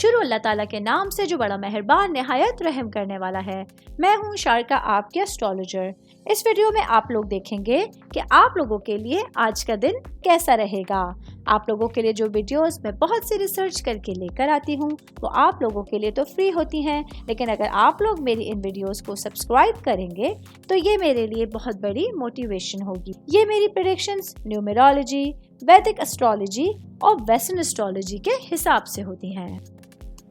शुरू अल्लाह ताला के नाम से जो बड़ा मेहरबान निहायत रहम करने वाला है। मैं हूँ शारका, आपके एस्ट्रोलॉजर। इस वीडियो में आप लोग देखेंगे कि आप लोगों के लिए आज का दिन कैसा रहेगा। आप लोगों के लिए जो वीडियोस मैं बहुत सी रिसर्च करके लेकर आती हूँ वो आप लोगों के लिए तो फ्री होती हैं, लेकिन अगर आप लोग मेरी इन वीडियोस को सब्सक्राइब करेंगे तो ये मेरे लिए बहुत बड़ी मोटिवेशन होगी। ये मेरी प्रेडिक्शंस न्यूमेरोलॉजी, वैदिक एस्ट्रोलॉजी और वेस्टर्न एस्ट्रोलॉजी के हिसाब से होती हैं।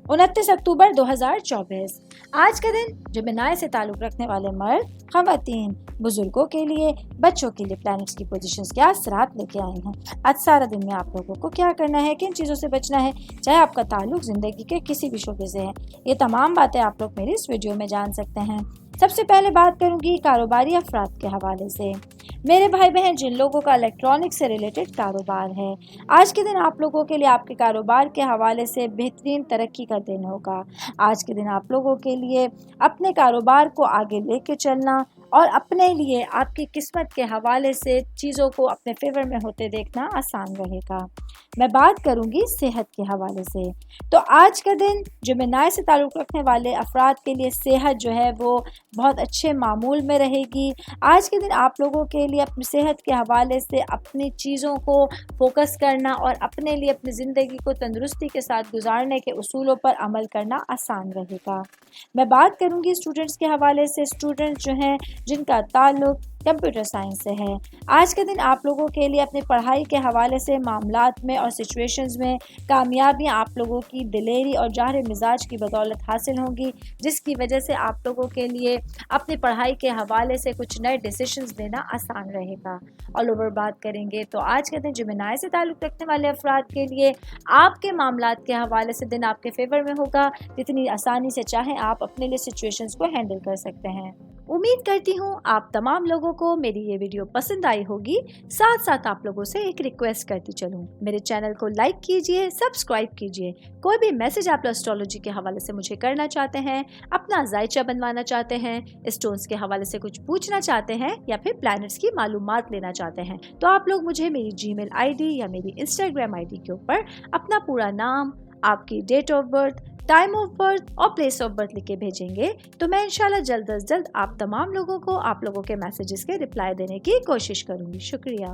29 अक्टूबर 2024 आज का दिन जेमिनी से ताल्लुक़ रखने वाले मर्द, ख़वातीन, बुजुर्गों के लिए, बच्चों के लिए प्लैनेट्स की पोजीशंस क्या असरात लेके आए हैं। आज सारा दिन में आप लोगों को क्या करना है, किन चीज़ों से बचना है, चाहे आपका ताल्लुक़ ज़िंदगी के किसी भी शोबे से है, ये तमाम बातें आप लोग मेरी इस वीडियो में जान सकते हैं। सबसे पहले बात करूंगी कारोबारी अफराद के हवाले से। मेरे भाई बहन जिन लोगों का इलेक्ट्रॉनिक से रिलेटेड कारोबार है, आज के दिन आप लोगों के लिए आपके कारोबार के हवाले से बेहतरीन तरक्की का दिन होगा। आज के दिन आप लोगों के लिए अपने कारोबार को आगे लेके चलना और अपने लिए आपकी किस्मत के हवाले से चीज़ों को अपने फेवर में होते देखना आसान रहेगा। मैं बात करूंगी सेहत के हवाले से। तो आज का दिन जेमिनी से ताल्लुक़ रखने वाले अफराद के लिए सेहत जो है वो बहुत अच्छे मामूल में रहेगी। आज के दिन आप लोगों के लिए अपनी सेहत के हवाले से अपनी चीज़ों को फोकस करना और अपने लिए अपनी ज़िंदगी को तंदुरुस्ती के साथ गुजारने के उसूलों पर अमल करना आसान रहेगा। मैं बात करूंगी स्टूडेंट्स के हवाले से। स्टूडेंट्स जो हैं जिनका ताल्लुक़ कंप्यूटर साइंस से है, आज के दिन आप लोगों के लिए अपनी पढ़ाई के हवाले से मामलात में और सिचुएशंस में कामयाबियां आप लोगों की दिलेरी और जाहिर मिजाज की बदौलत हासिल होंगी, जिसकी वजह से आप लोगों के लिए अपनी पढ़ाई के हवाले से कुछ नए डिसीशंस लेना आसान रहेगा। ऑल ओवर बात करेंगे तो आज के दिन जेमिनी से ताल्लुक़ रखने वाले अफराद के लिए आपके मामलात के हवाले से दिन आपके फेवर में होगा। जितनी आसानी से चाहें आप अपने लिए सिचुएशंस को हैंडल कर सकते हैं। उम्मीद करती हूँ आप तमाम लोगों को मेरी ये वीडियो पसंद आई होगी। साथ साथ आप लोगों से एक रिक्वेस्ट करती चलूँ, मेरे चैनल को लाइक कीजिए, सब्सक्राइब कीजिए। कोई भी मैसेज आप एस्ट्रोलॉजी के हवाले से मुझे करना चाहते हैं, अपना जायचा बनवाना चाहते हैं, स्टोन्स के हवाले से कुछ पूछना चाहते हैं या फिर प्लैनेट्स की मालूमात लेना चाहते हैं, तो आप लोग मुझे मेरी जीमेल आईडी या मेरी इंस्टाग्राम आईडी के ऊपर अपना पूरा नाम, आपकी date of birth, time of birth और प्लेस ऑफ बर्थ लिख के भेजेंगे तो मैं इंशाल्लाह जल्द अज जल्द आप तमाम लोगों को आप लोगों के मैसेजेस के रिप्लाई देने की कोशिश करूंगी। शुक्रिया।